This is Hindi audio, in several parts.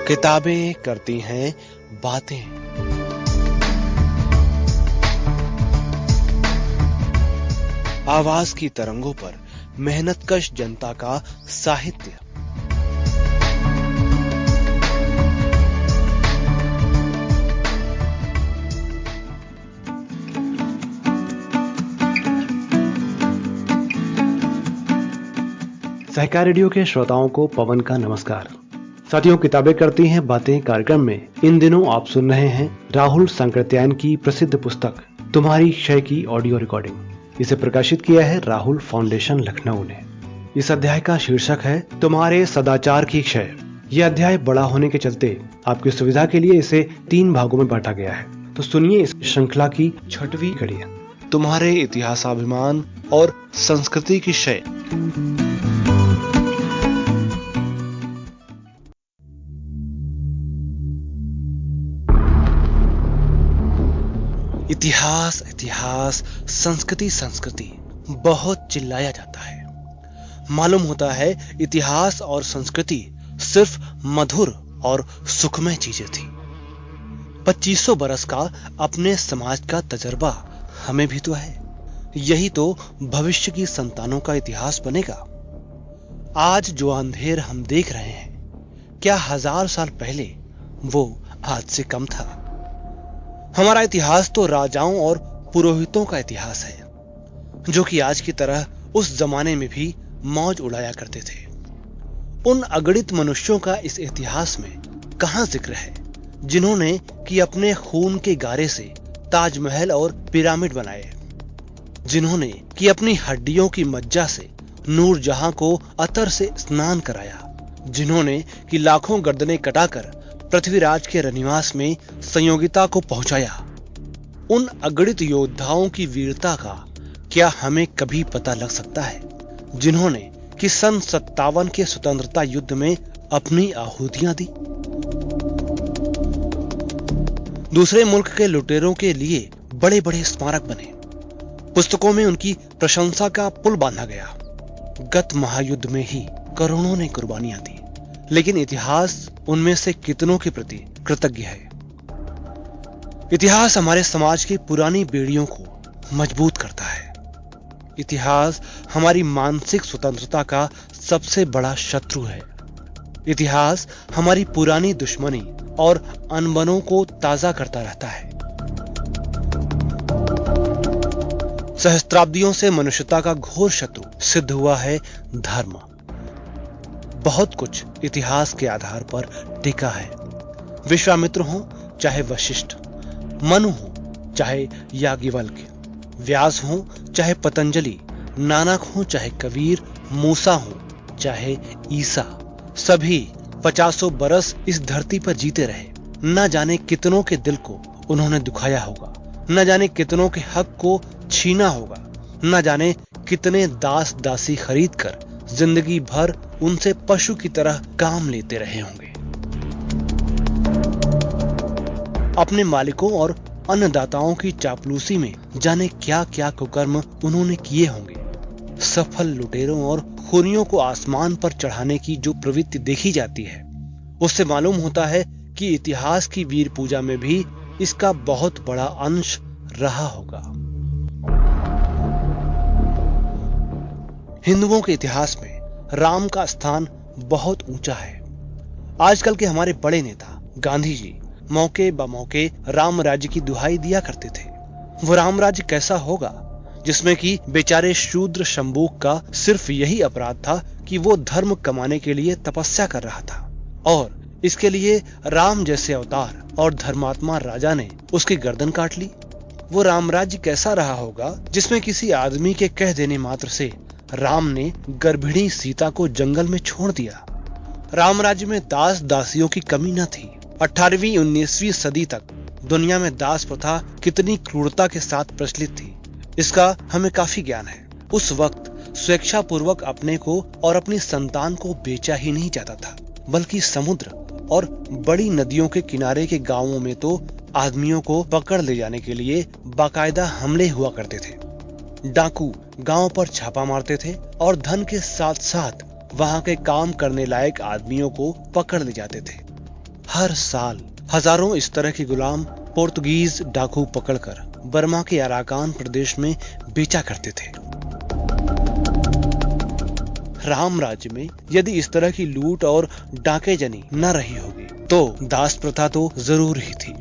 किताबें करती हैं बातें। आवाज की तरंगों पर मेहनतकश जनता का साहित्य। सहकार रेडियो के श्रोताओं को पवन का नमस्कार। साथियों, किताबें करती हैं बातें कार्यक्रम में इन दिनों आप सुन रहे हैं राहुल सांकृत्यायन की प्रसिद्ध पुस्तक तुम्हारी क्षय की ऑडियो रिकॉर्डिंग। इसे प्रकाशित किया है राहुल फाउंडेशन लखनऊ ने। इस अध्याय का शीर्षक है तुम्हारे सदाचार की क्षय। यह अध्याय बड़ा होने के चलते आपकी सुविधा के लिए इसे 3 भागों में बांटा गया है। तो सुनिए इस श्रृंखला की 6वीं कड़ी, तुम्हारे इतिहासाभिमान और संस्कृति की क्षय। इतिहास इतिहास, संस्कृति संस्कृति बहुत चिल्लाया जाता है। मालूम होता है इतिहास और संस्कृति सिर्फ मधुर और सुखमय चीजें थी। 2500 बरस का अपने समाज का तजर्बा हमें भी तो है। यही तो भविष्य की संतानों का इतिहास बनेगा। आज जो अंधेर हम देख रहे हैं, क्या 1000 साल पहले वो आज से कम था? हमारा इतिहास तो राजाओं और पुरोहितों का इतिहास है, जो कि आज की तरह उस जमाने में भी मौज उड़ाया करते थे। उन अगणित मनुष्यों का इस इतिहास में कहां जिक्र है, जिन्होंने कि अपने खून के गारे से ताजमहल और पिरामिड बनाए, जिन्होंने कि अपनी हड्डियों की मज्जा से नूरजहां को अतर से स्नान कराया, जिन्होंने कि लाखों गर्दनें कटाकर पृथ्वीराज के रनिवास में संयोगिता को पहुंचाया। उन अगणित योद्धाओं की वीरता का क्या हमें कभी पता लग सकता है, जिन्होंने कि सन 57 के स्वतंत्रता युद्ध में अपनी आहुतियां दी? दूसरे मुल्क के लुटेरों के लिए बड़े बड़े स्मारक बने, पुस्तकों में उनकी प्रशंसा का पुल बांधा गया। गत महायुद्ध में ही करोड़ों ने कुर्बानियां दी, लेकिन इतिहास उनमें से कितनों के प्रति कृतज्ञ है? इतिहास हमारे समाज की पुरानी बेड़ियों को मजबूत करता है। इतिहास हमारी मानसिक स्वतंत्रता का सबसे बड़ा शत्रु है। इतिहास हमारी पुरानी दुश्मनी और अनबनों को ताजा करता रहता है। सहस्त्राब्दियों से मनुष्यता का घोर शत्रु सिद्ध हुआ है धर्म। बहुत कुछ इतिहास के आधार पर टिका है। विश्वामित्र हो चाहे वशिष्ठ, मनु हो चाहे याज्ञवल्क्य, व्यास हो चाहे पतंजलि, नानक हो चाहे कबीर, मूसा हो चाहे ईसा, सभी 50 बरस इस धरती पर जीते रहे। न जाने कितनों के दिल को उन्होंने दुखाया होगा, न जाने कितनों के हक को छीना होगा, न जाने कितने दास दासी खरीद कर जिंदगी भर उनसे पशु की तरह काम लेते रहे होंगे। अपने मालिकों और अन्नदाताओं की चापलूसी में जाने क्या क्या कुकर्म उन्होंने किए होंगे। सफल लुटेरों और खूनियों को आसमान पर चढ़ाने की जो प्रवृत्ति देखी जाती है, उससे मालूम होता है कि इतिहास की वीर पूजा में भी इसका बहुत बड़ा अंश रहा होगा। हिंदुओं के इतिहास में राम का स्थान बहुत ऊंचा है। आजकल के हमारे बड़े नेता गांधी जी मौके बमौके राम राज्य की दुहाई दिया करते थे। वो राम राज्य कैसा होगा जिसमें कि बेचारे शूद्र शंबूक का सिर्फ यही अपराध था कि वो धर्म कमाने के लिए तपस्या कर रहा था, और इसके लिए राम जैसे अवतार और धर्मात्मा राजा ने उसकी गर्दन काट ली। वो राम राज्य कैसा रहा होगा जिसमें किसी आदमी के कह देने मात्र से राम ने गर्भिणी सीता को जंगल में छोड़ दिया। राम राज्य में दास दासियों की कमी न थी। 18वीं 19वीं सदी तक दुनिया में दास प्रथा कितनी क्रूरता के साथ प्रचलित थी, इसका हमें काफी ज्ञान है। उस वक्त स्वेच्छापूर्वक अपने को और अपनी संतान को बेचा ही नहीं जाता था, बल्कि समुद्र और बड़ी नदियों के किनारे के गांवों में तो आदमियों को पकड़ ले जाने के लिए बाकायदा हमले हुआ करते थे। डाकू गांव पर छापा मारते थे और धन के साथ साथ वहां के काम करने लायक आदमियों को पकड़ ले जाते थे। हर साल हजारों इस तरह के गुलाम पोर्तुगीज डाकू पकड़कर बर्मा के अराकान प्रदेश में बेचा करते थे। राम राज्य में यदि इस तरह की लूट और डाकेजनी न रही होगी तो दास प्रथा तो जरूर ही थी।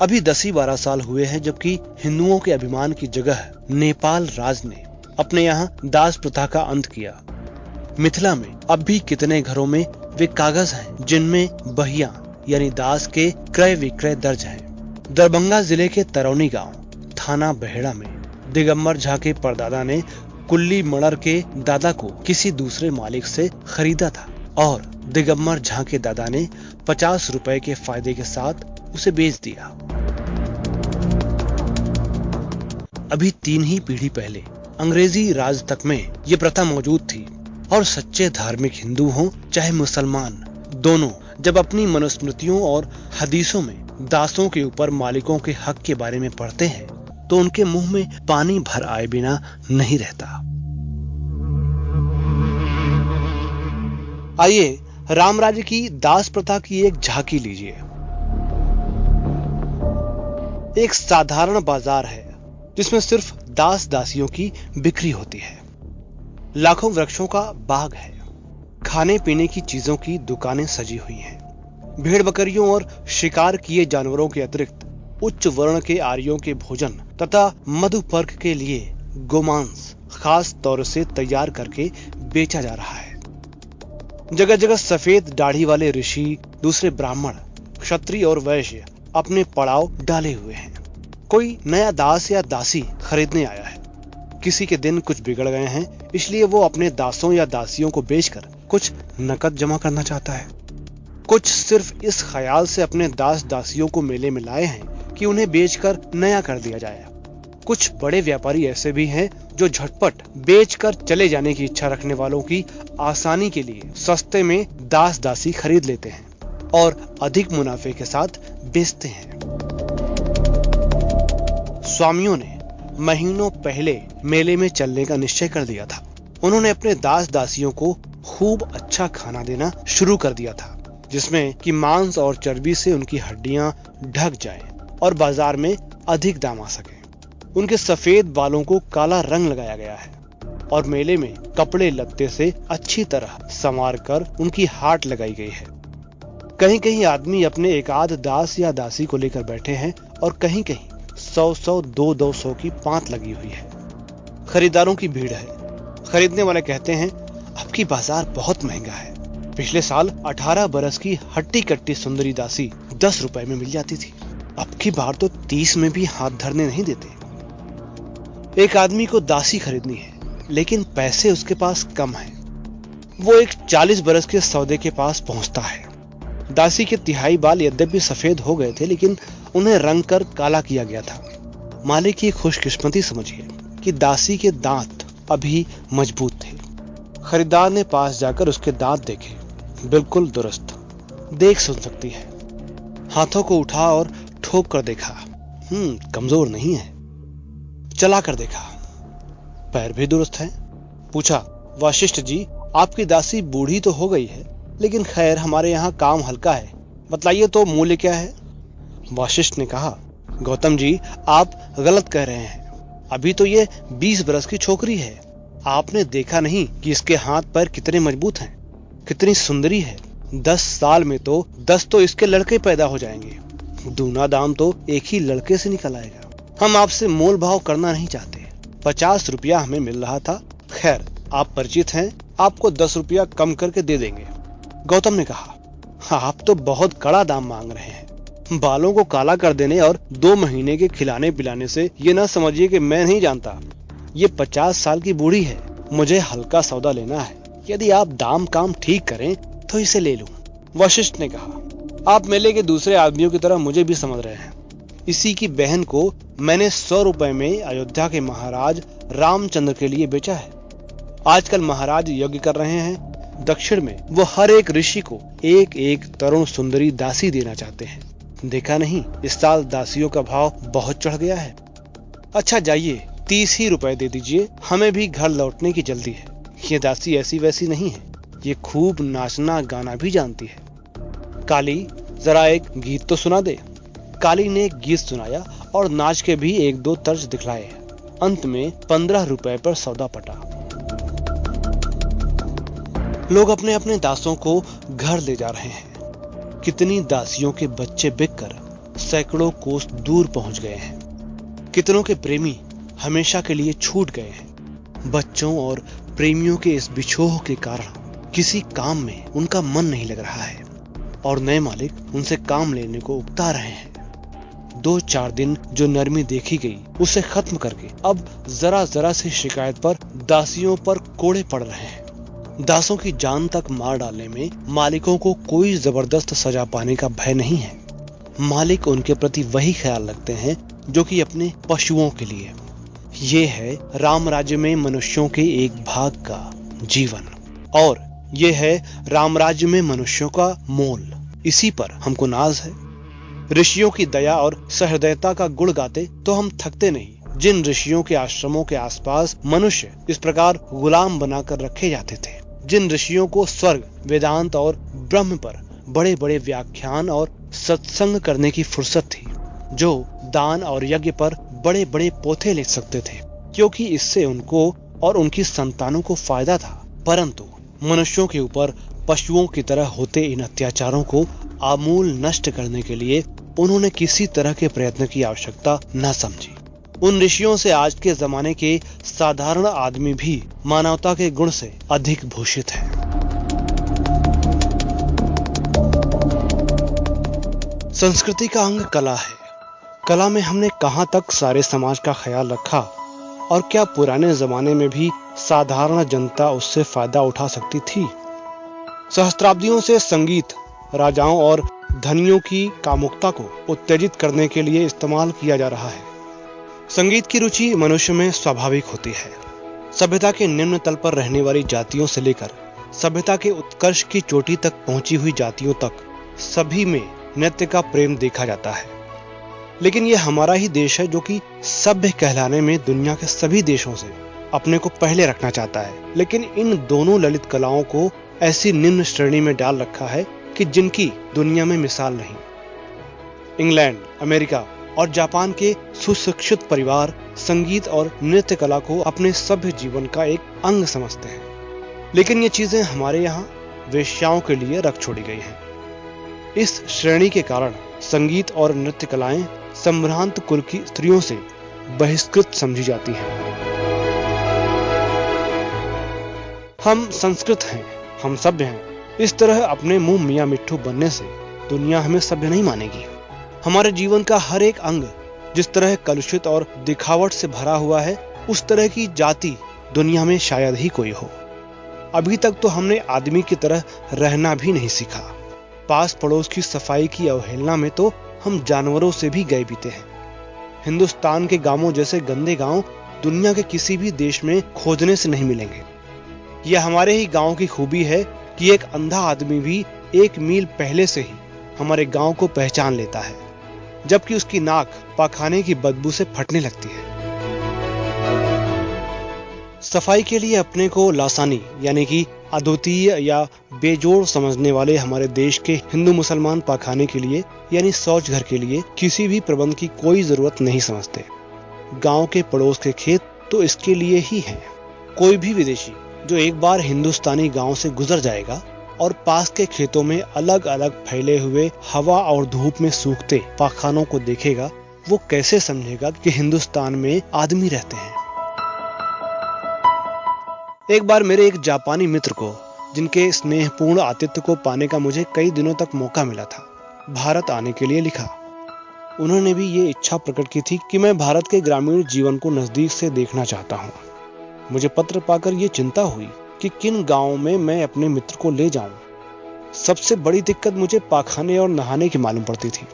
अभी 10-12 साल हुए हैं जबकि हिंदुओं के अभिमान की जगह नेपाल राज ने अपने यहाँ दास प्रथा का अंत किया। मिथिला में अब भी कितने घरों में वे कागज हैं जिनमें बहिया यानी दास के क्रय विक्रय दर्ज है। दरभंगा जिले के तरौनी गांव थाना बहेड़ा में दिगंबर झा के परदादा ने कुल्ली मणर के दादा को किसी दूसरे मालिक से खरीदा था और दिगंबर झा के दादा ने 50 रुपए के फायदे के साथ उसे बेच दिया। अभी 3 ही पीढ़ी पहले अंग्रेजी राज तक में ये प्रथा मौजूद थी और सच्चे धार्मिक हिंदू हों चाहे मुसलमान, दोनों जब अपनी मनुस्मृतियों और हदीसों में दासों के ऊपर मालिकों के हक के बारे में पढ़ते हैं तो उनके मुंह में पानी भर आए बिना नहीं रहता। आइए रामराज्य की दास प्रथा की एक झांकी लीजिए। एक साधारण बाजार है जिसमें सिर्फ दास दासियों की बिक्री होती है। लाखों वृक्षों का बाग है। खाने पीने की चीजों की दुकानें सजी हुई हैं। भेड़ बकरियों और शिकार किए जानवरों के अतिरिक्त उच्च वर्ण के आर्यों के भोजन तथा मधुपर्क के लिए गोमांस खास तौर से तैयार करके बेचा जा रहा है। जगह जगह सफेद दाढ़ी वाले ऋषि, दूसरे ब्राह्मण, क्षत्रिय और वैश्य अपने पड़ाव डाले हुए हैं। कोई नया दास या दासी खरीदने आया है। किसी के दिन कुछ बिगड़ गए हैं, इसलिए वो अपने दासों या दासियों को बेचकर कुछ नकद जमा करना चाहता है। कुछ सिर्फ इस ख्याल से अपने दास दासियों को मेले में लाए हैं कि उन्हें बेचकर नया कर दिया जाए। कुछ बड़े व्यापारी ऐसे भी हैं जो झटपट बेचकर चले जाने की इच्छा रखने वालों की आसानी के लिए सस्ते में दास दासी खरीद लेते हैं और अधिक मुनाफे के साथ बेचते हैं। स्वामियों ने महीनों पहले मेले में चलने का निश्चय कर दिया था। उन्होंने अपने दास दासियों को खूब अच्छा खाना देना शुरू कर दिया था, जिसमें कि मांस और चर्बी से उनकी हड्डियां ढक जाएं और बाजार में अधिक दाम आ सके। उनके सफेद बालों को काला रंग लगाया गया है और मेले में कपड़े लत्ते से अच्छी तरह संवार कर उनकी हाट लगाई गई है। कहीं कहीं आदमी अपने एक आध दास या दासी को लेकर बैठे हैं और कहीं कहीं 100-100, 200-200 की पांत लगी हुई है। खरीदारों की भीड़ है। खरीदने वाले कहते हैं अब की बाजार बहुत महंगा है। पिछले साल 18 बरस की हट्टी कट्टी सुंदरी दासी 10 रुपए में मिल जाती थी, अब की बार तो 30 में भी हाथ धरने नहीं देते। एक आदमी को दासी खरीदनी है लेकिन पैसे उसके पास कम है। वो एक 40 बरस के सौदे के पास पहुंचता है। दासी के तिहाई बाल यद्यपि सफेद हो गए थे लेकिन उन्हें रंग कर काला किया गया था। मालिक की खुशकिस्मती समझिए कि दासी के दांत अभी मजबूत थे। खरीदार ने पास जाकर उसके दांत देखे, बिल्कुल दुरुस्त, देख सुन सकती है। हाथों को उठा और ठोक कर देखा, कमजोर नहीं है। चला कर देखा, पैर भी दुरुस्त हैं। पूछा, वशिष्ठ जी आपकी दासी बूढ़ी तो हो गई है लेकिन खैर हमारे यहाँ काम हल्का है, बतलाइए तो मूल्य क्या है? वशिष्ठ ने कहा, गौतम जी आप गलत कह रहे हैं। अभी तो ये 20 बरस की छोकरी है। आपने देखा नहीं कि इसके हाथ पैर कितने मजबूत हैं, कितनी सुंदरी है। 10 साल में तो 10 तो इसके लड़के पैदा हो जाएंगे। दूना दाम तो एक ही लड़के से निकल आएगा। हम आपसे मोल भाव करना नहीं चाहते। 50 रुपया हमें मिल रहा था। खैर आप परिचित हैं, आपको 10 रुपया कम करके दे देंगे। गौतम ने कहा, आप तो बहुत कड़ा दाम मांग रहे हैं। बालों को काला कर देने और 2 महीने के खिलाने पिलाने से ये ना समझिए कि मैं नहीं जानता। ये 50 साल की बूढ़ी है, मुझे हल्का सौदा लेना है। यदि आप दाम काम ठीक करें तो इसे ले लूं। वशिष्ठ ने कहा, आप मेले के दूसरे आदमियों की तरह मुझे भी समझ रहे हैं। इसी की बहन को मैंने 100 रुपए में अयोध्या के महाराज रामचंद्र के लिए बेचा है। आजकल महाराज यज्ञ कर रहे हैं। दक्षिण में वो हर एक ऋषि को एक एक तरुण सुंदरी दासी देना चाहते हैं। देखा नहीं, इस साल दासियों का भाव बहुत चढ़ गया है। अच्छा जाइए 30 ही रुपए दे दीजिए, हमें भी घर लौटने की जल्दी है। ये दासी ऐसी वैसी नहीं है, ये खूब नाचना गाना भी जानती है। काली, जरा एक गीत तो सुना दे। काली ने एक गीत सुनाया और नाच के भी एक दो तर्ज दिखलाए। अंत में 15 रुपए पर सौदा पटा। लोग अपने अपने दासों को घर ले जा रहे हैं। कितनी दासियों के बच्चे बिककर सैकड़ों कोस दूर पहुंच गए हैं। कितनों के प्रेमी हमेशा के लिए छूट गए हैं। बच्चों और प्रेमियों के इस बिछोह के कारण किसी काम में उनका मन नहीं लग रहा है और नए मालिक उनसे काम लेने को उकता रहे हैं। 2-4 दिन जो नरमी देखी गई उसे खत्म करके अब जरा जरा सी शिकायत पर दासियों पर कोड़े पड़ रहे हैं। दासों की जान तक मार डालने में मालिकों को कोई जबरदस्त सजा पाने का भय नहीं है। मालिक उनके प्रति वही ख्याल रखते हैं जो कि अपने पशुओं के लिए। ये है राम राज्य में मनुष्यों के एक भाग का जीवन और ये है राम राज्य में मनुष्यों का मोल। इसी पर हमको नाज है। ऋषियों की दया और सहृदयता का गुण गाते तो हम थकते नहीं। जिन ऋषियों के आश्रमों के आसपास मनुष्य इस प्रकार गुलाम बनाकर रखे जाते थे, जिन ऋषियों को स्वर्ग, वेदांत और ब्रह्म पर बड़े बड़े व्याख्यान और सत्संग करने की फुर्सत थी, जो दान और यज्ञ पर बड़े बड़े पोथे लिख सकते थे क्योंकि इससे उनको और उनकी संतानों को फायदा था, परंतु मनुष्यों के ऊपर पशुओं की तरह होते इन अत्याचारों को आमूल नष्ट करने के लिए उन्होंने किसी तरह के प्रयत्न की आवश्यकता न समझी। उन ऋषियों से आज के जमाने के साधारण आदमी भी मानवता के गुण से अधिक भूषित है। संस्कृति का अंग कला है। कला में हमने कहां तक सारे समाज का ख्याल रखा और क्या पुराने जमाने में भी साधारण जनता उससे फायदा उठा सकती थी? सहस्त्राब्दियों से संगीत राजाओं और धनियों की कामुकता को उत्तेजित करने के लिए इस्तेमाल किया जा रहा है। संगीत की रुचि मनुष्य में स्वाभाविक होती है। सभ्यता के निम्न तल पर रहने वाली जातियों से लेकर सभ्यता के उत्कर्ष की चोटी तक पहुंची हुई जातियों तक सभी में नृत्य का प्रेम देखा जाता है। लेकिन यह हमारा ही देश है जो कि सभ्य कहलाने में दुनिया के सभी देशों से अपने को पहले रखना चाहता है, लेकिन इन दोनों ललित कलाओं को ऐसी निम्न श्रेणी में डाल रखा है कि जिनकी दुनिया में मिसाल नहीं। इंग्लैंड, अमेरिका और जापान के सुशिक्षित परिवार संगीत और नृत्य कला को अपने सभ्य जीवन का एक अंग समझते हैं, लेकिन ये चीजें हमारे यहाँ वेश्याओं के लिए रख छोड़ी गई हैं। इस श्रेणी के कारण संगीत और नृत्य कलाएं संभ्रांत कुल की स्त्रियों से बहिष्कृत समझी जाती हैं। हम संस्कृत हैं, हम सभ्य हैं। इस तरह अपने मुंह मियां मिट्ठू बनने से दुनिया हमें सभ्य नहीं मानेगी। हमारे जीवन का हर एक अंग जिस तरह कलुषित और दिखावट से भरा हुआ है, उस तरह की जाति दुनिया में शायद ही कोई हो। अभी तक तो हमने आदमी की तरह रहना भी नहीं सीखा। पास पड़ोस की सफाई की अवहेलना में तो हम जानवरों से भी गए बीते हैं। हिंदुस्तान के गांवों जैसे गंदे गांव दुनिया के किसी भी देश में खोजने से नहीं मिलेंगे। यह हमारे ही गांव की खूबी है कि एक अंधा आदमी भी 1 मील पहले से ही हमारे गांव को पहचान लेता है, जबकि उसकी नाक पाखाने की बदबू से फटने लगती है। सफाई के लिए अपने को लासानी यानी कि अद्वितीय या बेजोड़ समझने वाले हमारे देश के हिंदू मुसलमान पाखाने के लिए यानी शौच घर के लिए किसी भी प्रबंध की कोई जरूरत नहीं समझते। गांव के पड़ोस के खेत तो इसके लिए ही हैं। कोई भी विदेशी जो एक बार हिंदुस्तानी गांव से गुजर जाएगा और पास के खेतों में अलग अलग फैले हुए हवा और धूप में सूखते पाखानों को देखेगा, वो कैसे समझेगा कि हिंदुस्तान में आदमी रहते हैं। एक बार मेरे एक जापानी मित्र को, जिनके स्नेहपूर्ण आतिथ्य को पाने का मुझे कई दिनों तक मौका मिला था, भारत आने के लिए लिखा। उन्होंने भी ये इच्छा प्रकट की थी कि मैं भारत के ग्रामीण जीवन को नजदीक से देखना चाहता हूँ। मुझे पत्र पाकर ये चिंता हुई कि किन गांवों में मैं अपने मित्र को ले जाऊं। सबसे बड़ी दिक्कत मुझे पाखाने और नहाने की मालूम पड़ती थी।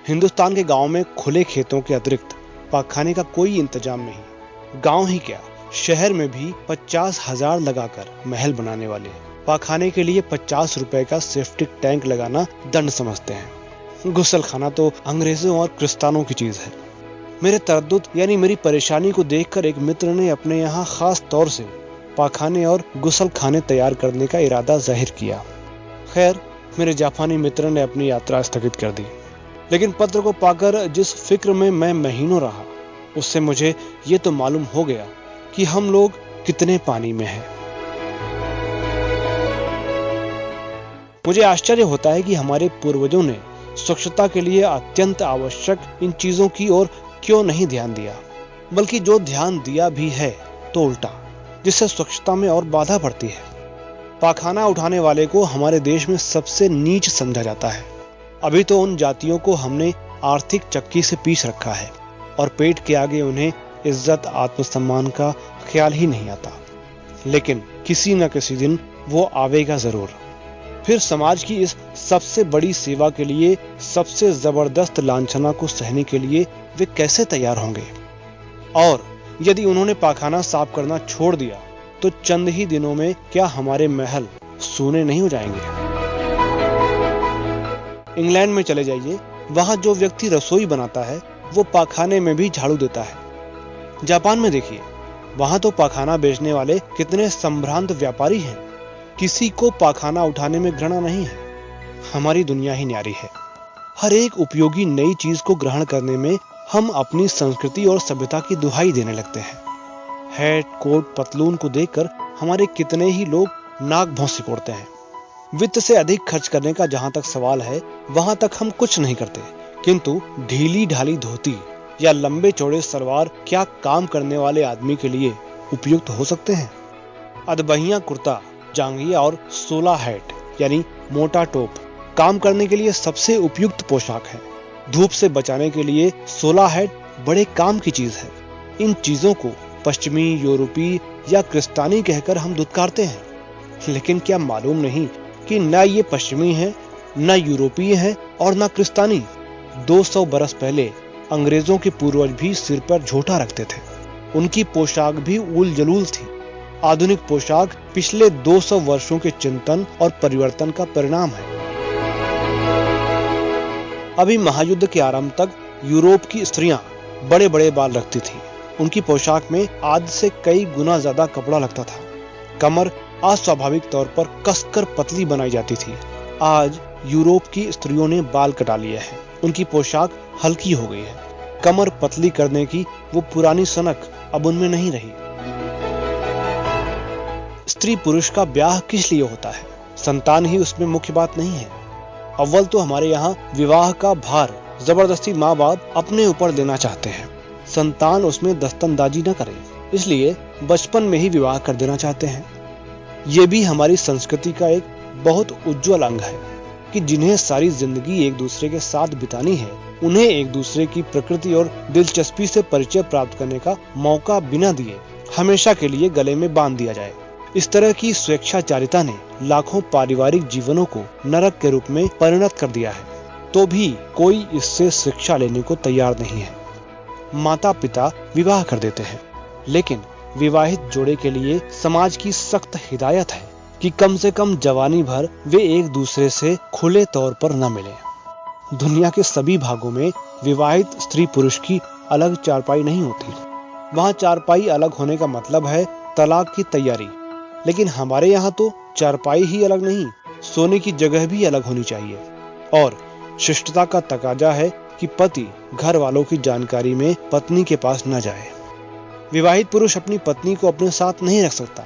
हिंदुस्तान के गांव में खुले खेतों के अतिरिक्त पाखाने का कोई इंतजाम नहीं। गांव ही क्या, शहर में भी 50,000 लगाकर महल बनाने वाले पाखाने के लिए 50 रुपए का सेप्टिक टैंक लगाना दंड समझते हैं। गुसलखाना तो अंग्रेजों और क्रिस्तानों की चीज है। मेरे तरद्दुद यानी मेरी परेशानी को देखकर एक मित्र ने अपने यहाँ खास तौर से पाखाने और गुसलखाने तैयार करने का इरादा जाहिर किया। खैर, मेरे जापानी मित्र ने अपनी यात्रा स्थगित कर दी। लेकिन पत्र को पाकर जिस फिक्र में मैं महीनों रहा, उससे मुझे ये तो मालूम हो गया कि हम लोग कितने पानी में हैं। मुझे आश्चर्य होता है कि हमारे पूर्वजों ने स्वच्छता के लिए अत्यंत आवश्यक इन चीजों की ओर क्यों नहीं ध्यान दिया, बल्कि जो ध्यान दिया भी है तो उल्टा, जिससे स्वच्छता में और बाधा पड़ती है। पाखाना उठाने वाले को हमारे देश में सबसे नीच समझा जाता है। अभी तो उन जातियों को हमने आर्थिक चक्की से पीस रखा है और पेट के आगे उन्हें इज्जत आत्मसम्मान का ख्याल ही नहीं आता। लेकिन किसी न किसी दिन वो आवेगा जरूर। फिर समाज की इस सबसे बड़ी सेवा के लिए, सबसे जबरदस्त लांछना को सहने के लिए वे कैसे तैयार होंगे? और यदि उन्होंने पाखाना साफ करना छोड़ दिया तो चंद ही दिनों में क्या हमारे महल सूने नहीं हो जाएंगे? इंग्लैंड में चले जाइए, वहां जो व्यक्ति रसोई बनाता है वो पाखाने में भी झाड़ू देता है। जापान में देखिए, वहां तो पाखाना बेचने वाले कितने संभ्रांत व्यापारी हैं। किसी को पाखाना उठाने में घृणा नहीं है। हमारी दुनिया ही न्यारी है। हर एक उपयोगी नई चीज को ग्रहण करने में हम अपनी संस्कृति और सभ्यता की दुहाई देने लगते हैं। हैट, कोट, पतलून को देखकर हमारे कितने ही लोग नाक भौं सिकोड़ते हैं। वित्त से अधिक खर्च करने का जहां तक सवाल है, वहां तक हम कुछ नहीं करते, किंतु ढीली ढाली धोती या लंबे चौड़े सलवार क्या काम करने वाले आदमी के लिए उपयुक्त हो सकते हैं? अदबहिया कुर्ता, जांघिया और 16 हैट यानी मोटा टोप काम करने के लिए सबसे उपयुक्त पोशाक है। धूप से बचाने के लिए 16 हैट बड़े काम की चीज है। इन चीजों को पश्चिमी, यूरोपीय या क्रिस्तानी कहकर हम दुत्कारते हैं, लेकिन क्या मालूम नहीं कि न ये पश्चिमी है, न यूरोपीय है और न क्रिस्तानी। 200 बरस पहले अंग्रेजों के पूर्वज भी सिर पर झोटा रखते थे। उनकी पोशाक भी उल जलूल थी। आधुनिक पोशाक पिछले 200 वर्षों के चिंतन और परिवर्तन का परिणाम है। अभी महायुद्ध के आरंभ तक यूरोप की स्त्रियां बड़े बड़े बाल रखती थीं। उनकी पोशाक में आज से कई गुना ज्यादा कपड़ा लगता था। कमर अस्वाभाविक तौर पर कसकर पतली बनाई जाती थी। आज यूरोप की स्त्रियों ने बाल कटा लिए हैं। उनकी पोशाक हल्की हो गई है। कमर पतली करने की वो पुरानी सनक अब उनमें नहीं रही। स्त्री पुरुष का ब्याह किस लिए होता है? संतान ही उसमें मुख्य बात नहीं है। अव्वल तो हमारे यहाँ विवाह का भार जबरदस्ती माँ बाप अपने ऊपर देना चाहते हैं। संतान उसमें दस्तंदाजी न करे, इसलिए बचपन में ही विवाह कर देना चाहते हैं। ये भी हमारी संस्कृति का एक बहुत उज्जवल अंग है कि जिन्हें सारी जिंदगी एक दूसरे के साथ बितानी है, उन्हें एक दूसरे की प्रकृति और दिलचस्पी से परिचय प्राप्त करने का मौका बिना दिए हमेशा के लिए गले में बांध दिया जाए। इस तरह की स्वेच्छाचारिता ने लाखों पारिवारिक जीवनों को नरक के रूप में परिणत कर दिया है। तो भी कोई इससे शिक्षा लेने को तैयार नहीं है। माता पिता विवाह कर देते हैं, लेकिन विवाहित जोड़े के लिए समाज की सख्त हिदायत है कि कम से कम जवानी भर वे एक दूसरे से खुले तौर पर न मिलें। दुनिया के सभी भागों में विवाहित स्त्री पुरुष की अलग चारपाई नहीं होती। वहां चारपाई अलग होने का मतलब है तलाक की तैयारी। लेकिन हमारे यहाँ तो चारपाई ही अलग नहीं, सोने की जगह भी अलग होनी चाहिए। और शिष्टता का तकाजा है कि पति घर वालों की जानकारी में पत्नी के पास न जाए। विवाहित पुरुष अपनी पत्नी को अपने साथ नहीं रख सकता,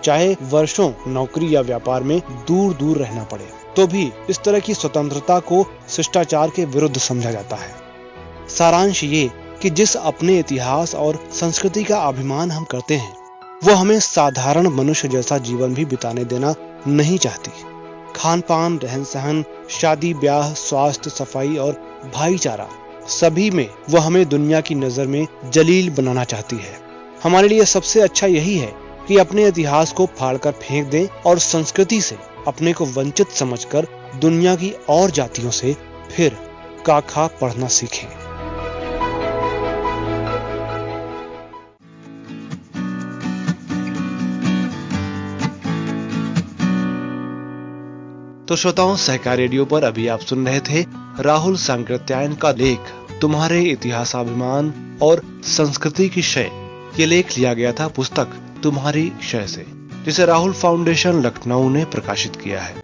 चाहे वर्षों नौकरी या व्यापार में दूर दूर रहना पड़े। तो भी इस तरह की स्वतंत्रता को शिष्टाचार के विरुद्ध समझा जाता है। सारांश ये कि जिस अपने इतिहास और संस्कृति का अभिमान हम करते हैं, वो हमें साधारण मनुष्य जैसा जीवन भी बिताने देना नहीं चाहती। खान पान, रहन सहन, शादी ब्याह, स्वास्थ्य, सफाई और भाईचारा, सभी में वो हमें दुनिया की नजर में जलील बनाना चाहती है। हमारे लिए सबसे अच्छा यही है कि अपने इतिहास को फाड़कर फेंक दें और संस्कृति से अपने को वंचित समझकर दुनिया की और जातियों से फिर का खा पढ़ना सीखें। तो श्रोताओं, सहकार रेडियो पर अभी आप सुन रहे थे राहुल सांकृत्यायन का लेख तुम्हारे इतिहासाभिमान और संस्कृति की शय। ये लेख लिया गया था पुस्तक तुम्हारी शय से, जिसे राहुल फाउंडेशन लखनऊ ने प्रकाशित किया है।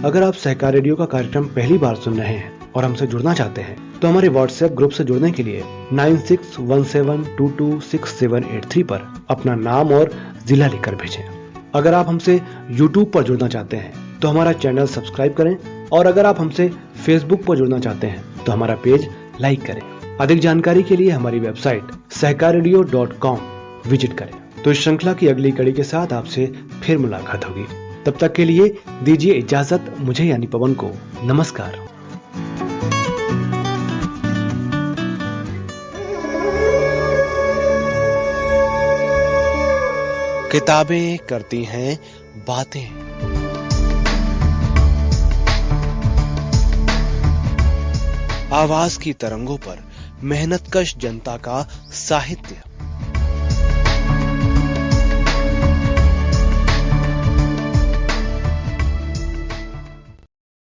अगर आप सहकार रेडियो का कार्यक्रम पहली बार सुन रहे हैं और हमसे जुड़ना चाहते हैं तो हमारे व्हाट्सएप ग्रुप से जुड़ने के लिए 9617226783 पर अपना नाम और जिला लिखकर भेजें। अगर आप हमसे यूट्यूब पर जुड़ना चाहते हैं तो हमारा चैनल सब्सक्राइब करें और अगर आप हमसे फेसबुक पर जुड़ना चाहते हैं तो हमारा पेज लाइक करें। अधिक जानकारी के लिए हमारी वेबसाइट सहकाररेडियो.com विजिट करें। तो इस श्रृंखला की अगली कड़ी के साथ आपसे फिर मुलाकात होगी। तब तक के लिए दीजिए इजाजत मुझे यानी पवन को। नमस्कार। किताबें करती हैं बातें। आवाज की तरंगों पर मेहनतकश जनता का साहित्य